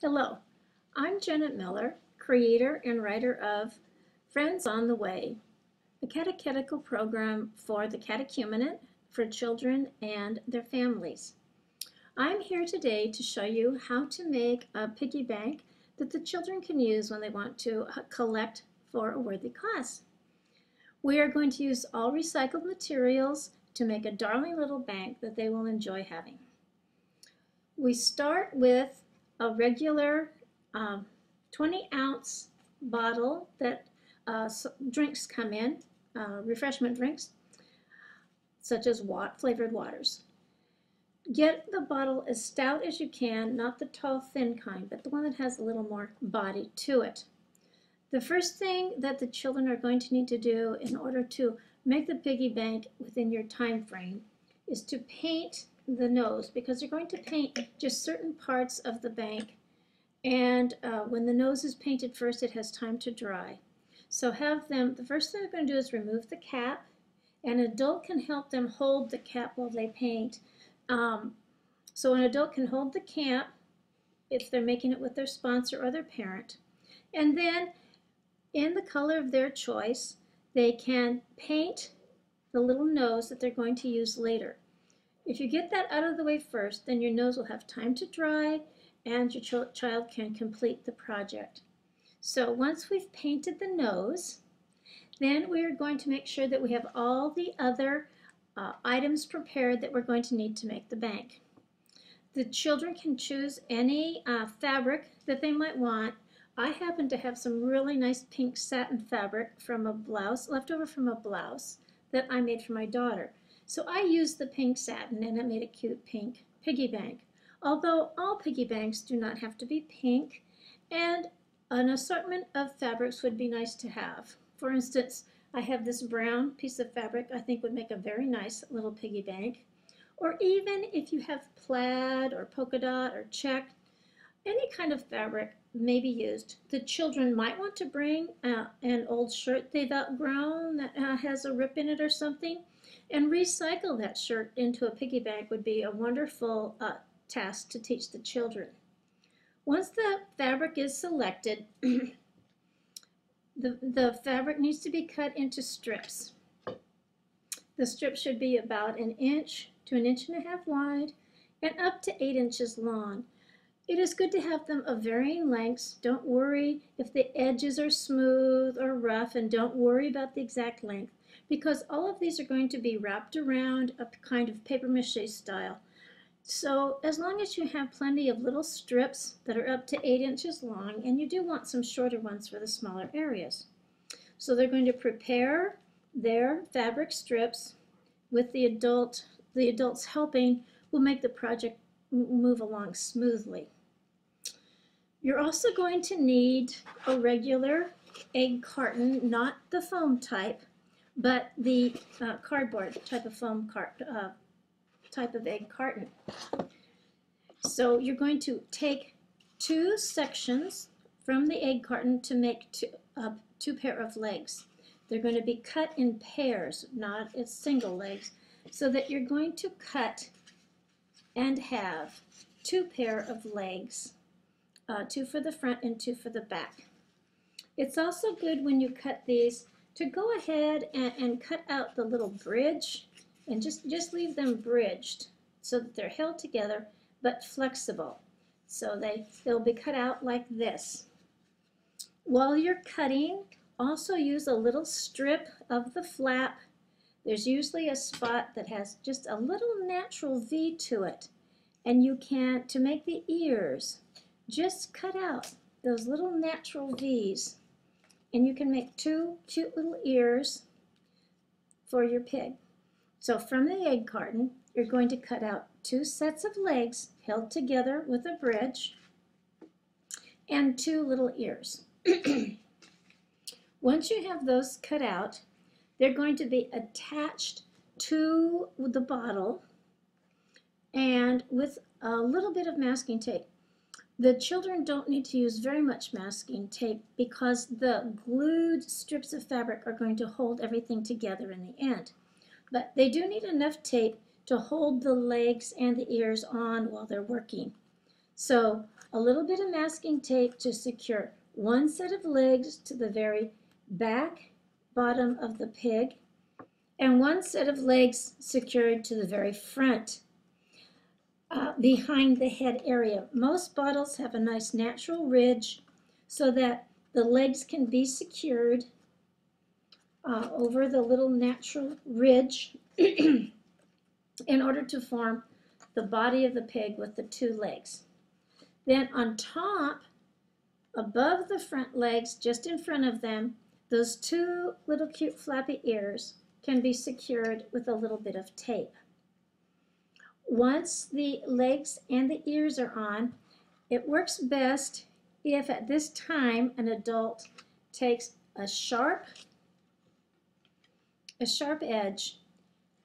Hello, I'm Janet Miller, creator and writer of Friends on the Way, a catechetical program for the Catechumenate for children and their families. I'm here today to show you how to make a piggy bank that the children can use when they want to collect for a worthy cause. We are going to use all recycled materials to make a darling little bank that they will enjoy having. We start with a regular 20-ounce bottle that drinks come in, refreshment drinks, such as flavored waters. Get the bottle as stout as you can, not the tall, thin kind, but the one that has a little more body to it. The first thing that the children are going to need to do in order to make the piggy bank within your time frame is to paint the nose, because you're going to paint just certain parts of the bank, and when the nose is painted first, it has time to dry. So the first thing they're going to do is remove the cap. An adult can help them hold the cap while they paint. So an adult can hold the cap if they're making it with their sponsor or their parent. And then in the color of their choice, they can paint the little nose that they're going to use later. If you get that out of the way first, then your nose will have time to dry and your child can complete the project. So once we've painted the nose, then we are going to make sure that we have all the other items prepared that we're going to need to make the bank. The children can choose any fabric that they might want. I happen to have some really nice pink satin fabric from a blouse, left over from a blouse that I made for my daughter. So I used the pink satin and it made a cute pink piggy bank. Although all piggy banks do not have to be pink, and an assortment of fabrics would be nice to have. For instance, I have this brown piece of fabric I think would make a very nice little piggy bank. Or even if you have plaid or polka dot or check, any kind of fabric may be used. The children might want to bring an old shirt they've outgrown that has a rip in it or something, and recycle that shirt into a piggy bank would be a wonderful task to teach the children. Once the fabric is selected, the fabric needs to be cut into strips. The strips should be about 1 inch to 1.5 inches wide and up to 8 inches long. It is good to have them of varying lengths. Don't worry if the edges are smooth or rough, and don't worry about the exact length, because all of these are going to be wrapped around a kind of paper mache style. So as long as you have plenty of little strips that are up to 8 inches long, and you do want some shorter ones for the smaller areas. So they're going to prepare their fabric strips with the adults helping will make the project move along smoothly. You're also going to need a regular egg carton, not the foam type, but the cardboard type of type of egg carton. So you're going to take 2 sections from the egg carton to make two pair of legs. They're going to be cut in pairs, not as single legs, so that you're going to cut and have 2 pair of legs, 2 for the front and 2 for the back. It's also good when you cut these to go ahead and cut out the little bridge and just leave them bridged so that they're held together but flexible. So they'll be cut out like this. While you're cutting, also use a little strip of the flap. There's usually a spot that has just a little natural V to it, and you can, to make the ears, just cut out those little natural V's, and you can make 2 cute little ears for your pig. So from the egg carton, you're going to cut out 2 sets of legs held together with a bridge and 2 little ears. Once you have those cut out, they're going to be attached to the bottle and with a little bit of masking tape. The children don't need to use very much masking tape because the glued strips of fabric are going to hold everything together in the end. But they do need enough tape to hold the legs and the ears on while they're working. So a little bit of masking tape to secure one set of legs to the very back bottom of the pig, and one set of legs secured to the very front behind the head area. Most bottles have a nice natural ridge so that the legs can be secured over the little natural ridge in order to form the body of the pig with the two legs. Then on top, above the front legs, just in front of them, those two little cute flappy ears can be secured with a little bit of tape. Once the legs and the ears are on, it works best if at this time an adult takes a sharp edge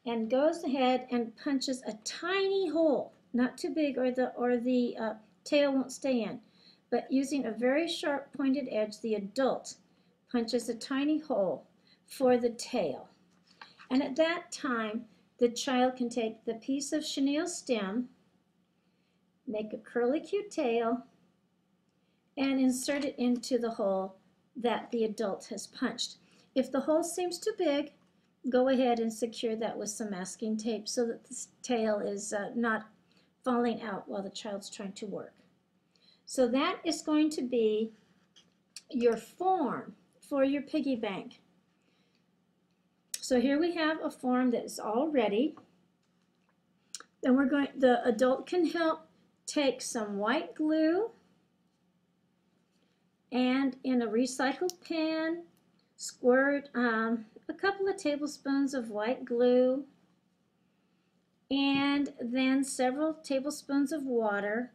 and goes ahead and punches a tiny hole, not too big or the tail won't stay in, but using a very sharp pointed edge, the adult punches a tiny hole for the tail. And at that time, the child can take the piece of chenille stem, make a curly cute tail, and insert it into the hole that the adult has punched. If the hole seems too big, go ahead and secure that with some masking tape so that the tail is not falling out while the child's trying to work. So that is going to be your form for your piggy bank. So here we have a form that is all ready. Then the adult can help take some white glue and in a recycled pan, squirt a couple of tablespoons of white glue and then several tablespoons of water.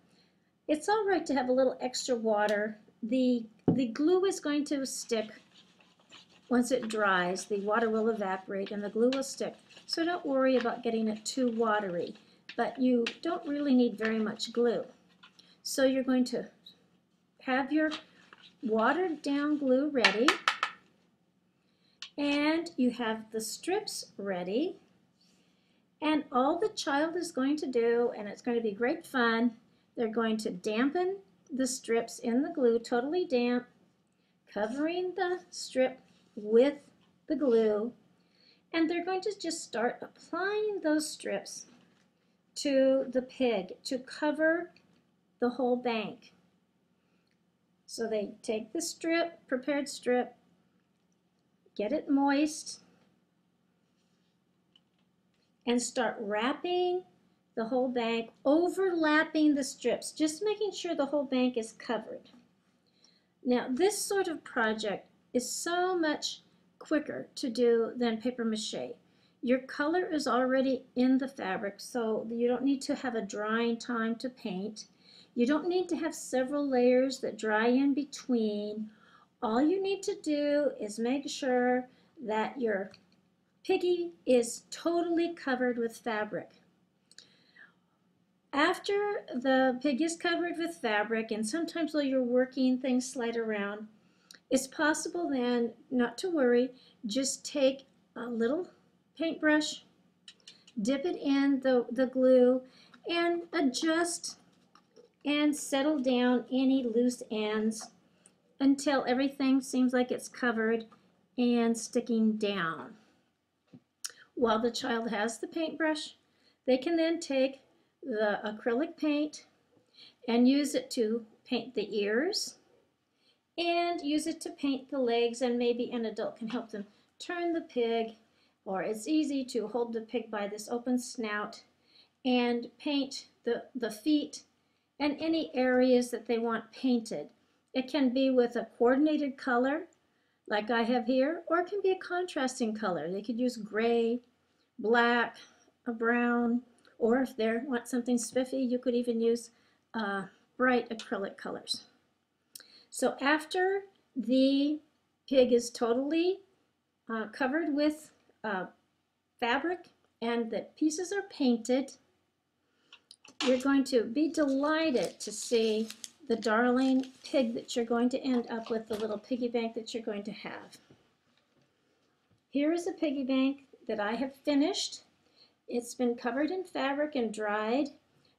It's all right to have a little extra water. The glue is going to stick once it dries. The water will evaporate and the glue will stick. So don't worry about getting it too watery, but you don't really need very much glue. So you're going to have your watered down glue ready, and you have the strips ready, and all the child is going to do, and it's going to be great fun, they're going to dampen the strips in the glue, totally damp, covering the strip with the glue, and they're going to just start applying those strips to the pig to cover the whole bank. So they take the strip, prepared strip, get it moist, and start wrapping the whole bank, overlapping the strips, just making sure the whole bank is covered. Now, this sort of project is so much quicker to do than paper mache. Your color is already in the fabric, so you don't need to have a drying time to paint. You don't need to have several layers that dry in between. All you need to do is make sure that your piggy is totally covered with fabric. After the pig is covered with fabric, and sometimes while you're working, things slide around, it's possible then not to worry. Just take a little paintbrush, dip it in the glue, and adjust and settle down any loose ends until everything seems like it's covered and sticking down. While the child has the paintbrush, they can then take the acrylic paint and use it to paint the ears and use it to paint the legs, and maybe an adult can help them turn the pig, or it's easy to hold the pig by this open snout and paint the feet and any areas that they want painted. It can be with a coordinated color like I have here, or it can be a contrasting color. They could use gray, black, a brown, or if they want something spiffy, you could even use bright acrylic colors. So after the pig is totally covered with fabric and the pieces are painted, you're going to be delighted to see the darling pig that you're going to end up with, the little piggy bank that you're going to have. Here is a piggy bank that I have finished. It's been covered in fabric and dried.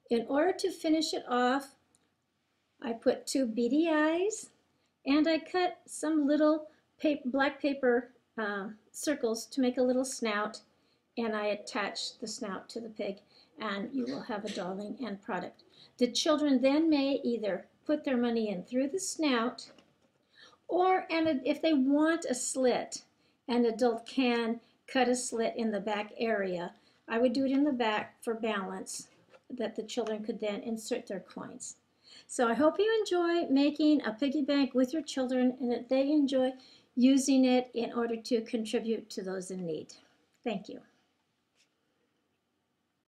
In order to finish it off, I put 2 beady eyes, and I cut some little black paper circles to make a little snout, and I attach the snout to the pig, and you will have a darling end product. The children then may either put their money in through the snout, or and if they want a slit, an adult can cut a slit in the back area. I would do it in the back for balance, that the children could then insert their coins. So I hope you enjoy making a piggy bank with your children and that they enjoy using it in order to contribute to those in need. Thank you.